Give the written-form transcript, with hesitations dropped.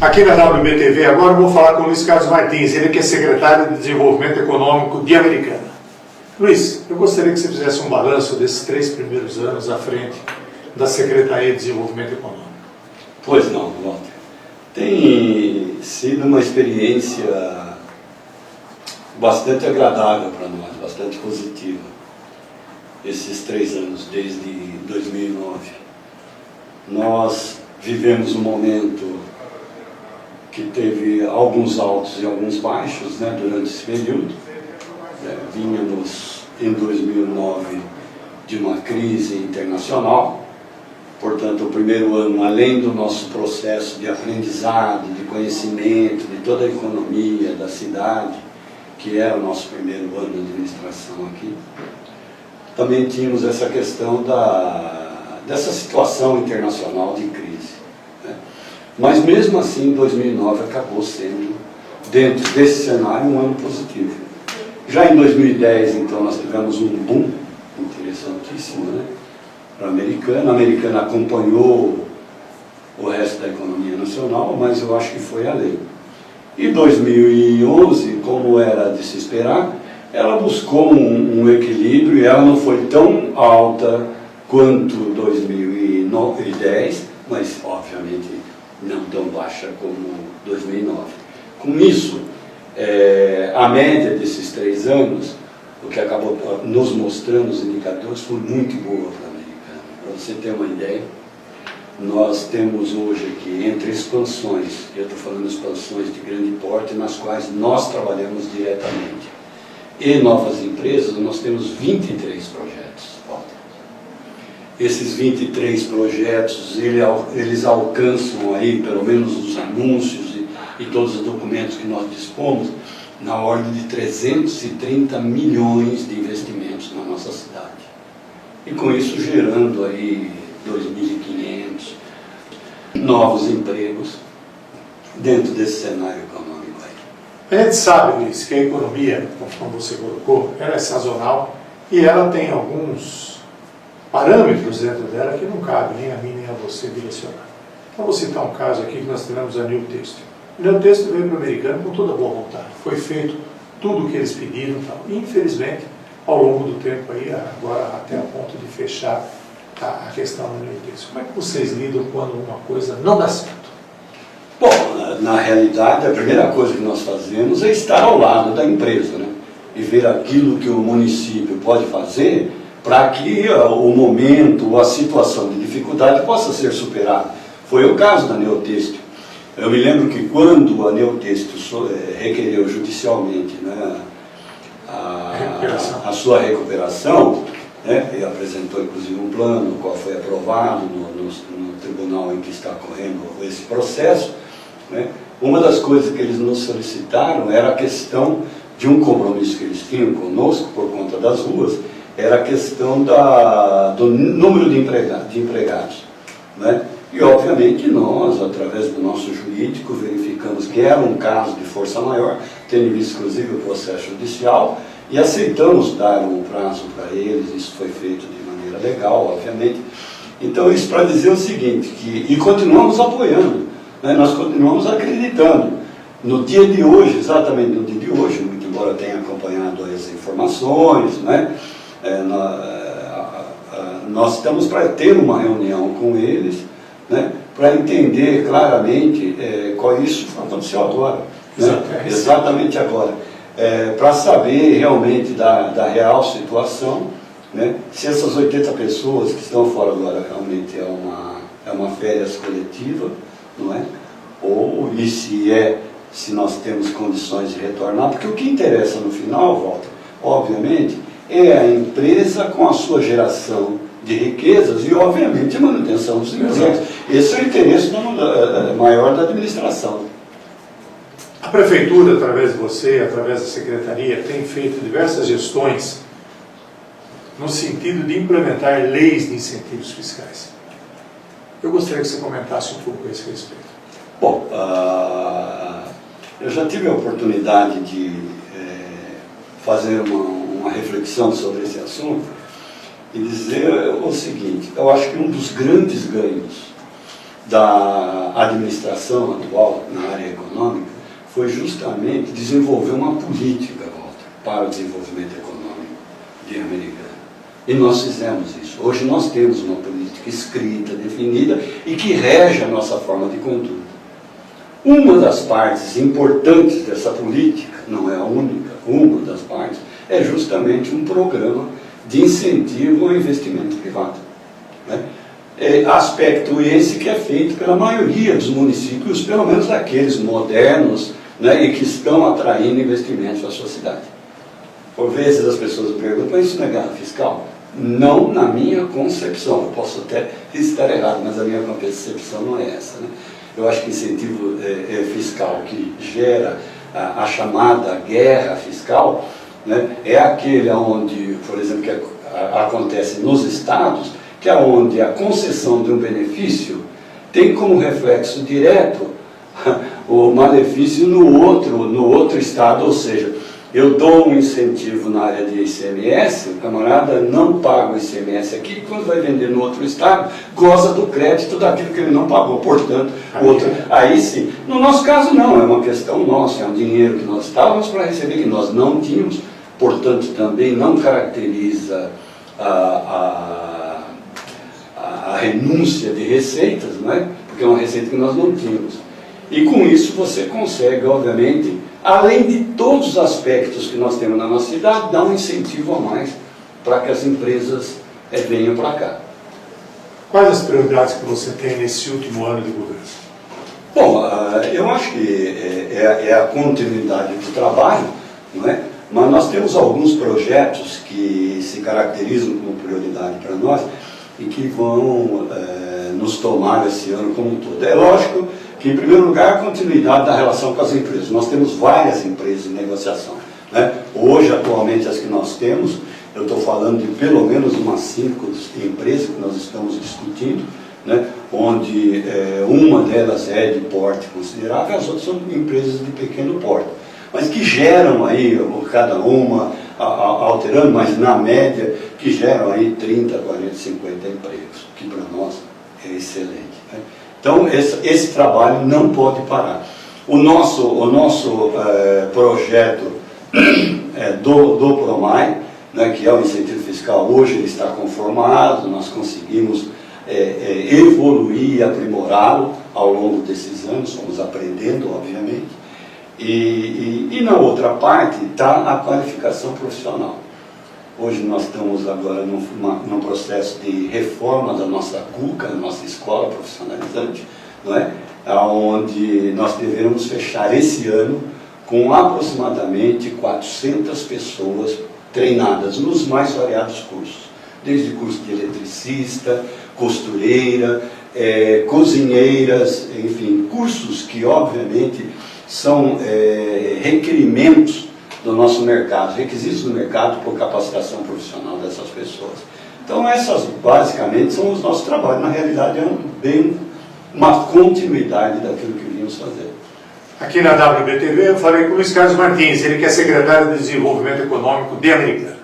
Aqui na WBTV agora eu vou falar com o Luiz Carlos Martins, ele que é secretário de Desenvolvimento Econômico de Americana. Luiz, eu gostaria que você fizesse um balanço desses 3 primeiros anos à frente da Secretaria de Desenvolvimento Econômico. Pois não, Walter. Tem sido uma experiência bastante agradável para nós, bastante positiva, esses 3 anos, desde 2009. Nós vivemos um momento que teve alguns altos e alguns baixos, né, durante esse período. Vínhamos em 2009 de uma crise internacional, portanto o primeiro ano, além do nosso processo de aprendizado, de conhecimento, de toda a economia da cidade, que era o nosso primeiro ano de administração aqui, também tínhamos essa questão dessa situação internacional de crise. Mas mesmo assim, 2009 acabou sendo, dentro desse cenário, um ano positivo. Já em 2010, então, nós tivemos um boom interessantíssimo, né, para a Americana. A Americana acompanhou o resto da economia nacional, mas eu acho que foi além. E 2011, como era de se esperar, ela buscou um equilíbrio e ela não foi tão alta quanto 2010, mas obviamente não tão baixa como 2009. Com isso, a média desses 3 anos, o que acabou nos mostrando os indicadores, foi muito boa para a Americana. Para você ter uma ideia, nós temos hoje aqui, entre expansões, eu estou falando expansões de grande porte, nas quais nós trabalhamos diretamente, e novas empresas, nós temos 23 projetos. Esses 23 projetos, eles alcançam aí, pelo menos os anúncios e todos os documentos que nós dispomos, na ordem de 330 milhões de investimentos na nossa cidade. E com isso gerando aí 2.500 novos empregos dentro desse cenário econômico aí. A gente sabe, Luiz, que a economia, como você colocou, ela é sazonal e ela tem alguns parâmetros dentro dela que não cabe nem a mim nem a você direcionar. Então vou citar um caso aqui que nós tivemos a New Têxtil. A New Têxtil veio para o Americano com toda boa vontade. Foi feito tudo o que eles pediram e tal. Infelizmente, ao longo do tempo aí, agora até a ponto de fechar a questão da New Têxtil. Como é que vocês lidam quando uma coisa não dá certo? Bom, na realidade, a primeira coisa que nós fazemos é estar ao lado da empresa, né? E ver aquilo que o município pode fazer para que o momento, a situação de dificuldade possa ser superada. Foi o caso da New Têxtil. Eu me lembro que quando a New Têxtil requereu judicialmente, né, a sua recuperação, né, e apresentou inclusive um plano, o qual foi aprovado no tribunal em que está ocorrendo esse processo, né, uma das coisas que eles nos solicitaram era a questão de um compromisso que eles tinham conosco por conta das ruas, era a questão do número de empregados, né? E obviamente nós, através do nosso jurídico, verificamos que era um caso de força maior, tendo visto inclusive o processo judicial, e aceitamos dar um prazo para eles. Isso foi feito de maneira legal, obviamente. Então isso para dizer o seguinte, e continuamos apoiando, né? Nós continuamos acreditando. No dia de hoje, exatamente no dia de hoje, muito embora tenha acompanhado as informações, né? Nós estamos para ter uma reunião com eles, né, para entender claramente qual isso aconteceu agora, né, exatamente agora, para saber realmente da real situação, né, se essas 80 pessoas que estão fora agora realmente é uma férias coletiva, não é? Ou e se nós temos condições de retornar, porque o que interessa no final, Walter, obviamente, é a empresa com a sua geração de riquezas e, obviamente, a manutenção dos empregos. Esse é o interesse maior da administração. A Prefeitura, através de você, através da Secretaria, tem feito diversas gestões no sentido de implementar leis de incentivos fiscais. Eu gostaria que você comentasse um pouco a esse respeito. Bom, eu já tive a oportunidade de fazer uma reflexão sobre esse assunto e dizer o seguinte: eu acho que um dos grandes ganhos da administração atual na área econômica foi justamente desenvolver uma política, Walter, para o desenvolvimento econômico de Americana. E nós fizemos isso. Hoje nós temos uma política escrita, definida e que rege a nossa forma de conduta. Uma das partes importantes dessa política, não é a única, uma das partes, é justamente um programa de incentivo ao investimento privado, né? Aspecto esse que é feito pela maioria dos municípios, pelo menos aqueles modernos, né, e que estão atraindo investimentos à sua cidade. Por vezes as pessoas perguntam, mas isso não é guerra fiscal? Não na minha concepção, eu posso até estar errado, mas a minha concepção não é essa, né? Eu acho que incentivo fiscal que gera a chamada guerra fiscal, né, é aquele onde, por exemplo, que acontece nos estados, que é onde a concessão de um benefício tem como reflexo direto o malefício no outro estado, ou seja, eu dou um incentivo na área de ICMS, o camarada não paga o ICMS aqui, e quando vai vender no outro estado, goza do crédito daquilo que ele não pagou, portanto, aí sim. No nosso caso não, é uma questão nossa, é um dinheiro que nós estávamos para receber, que nós não tínhamos, portanto também não caracteriza a renúncia de receitas, não é? Porque é uma receita que nós não tínhamos. E com isso você consegue, obviamente, além de todos os aspectos que nós temos na nossa cidade, dar um incentivo a mais para que as empresas venham para cá. Quais as prioridades que você tem nesse último ano de governo? Bom, eu acho que é a continuidade do trabalho, não é? Mas nós temos alguns projetos que se caracterizam como prioridade para nós e que vão nos tomar esse ano como um todo. É lógico que, em primeiro lugar, a continuidade da relação com as empresas. Nós temos várias empresas em negociação, né? Hoje, atualmente, as que nós temos, eu estou falando de pelo menos umas 5 empresas que nós estamos discutindo, né? Onde uma delas é de porte considerável, as outras são empresas de pequeno porte, mas que geram aí, cada uma alterando, mas na média, que geram aí 30, 40, 50 empregos, que para nós é excelente, né? Então, esse trabalho não pode parar. O nosso projeto do PROMAI, né, que é o incentivo fiscal, hoje ele está conformado, nós conseguimos evoluir e aprimorá-lo ao longo desses anos, fomos aprendendo, obviamente. E na outra parte está a qualificação profissional. Hoje nós estamos agora num processo de reforma da nossa CUCA, da nossa escola profissionalizante, não é? Onde nós devemos fechar esse ano com aproximadamente 400 pessoas treinadas nos mais variados cursos, desde curso de eletricista, costureira, cozinheiras, enfim, cursos que obviamente são requerimentos do nosso mercado, requisitos do mercado por capacitação profissional dessas pessoas. Então essas basicamente são os nossos trabalhos, na realidade é bem uma continuidade daquilo que vínhamos fazer. Aqui na WBTV eu falei com o Luiz Carlos Martins, ele que é secretário de Desenvolvimento Econômico de Americana.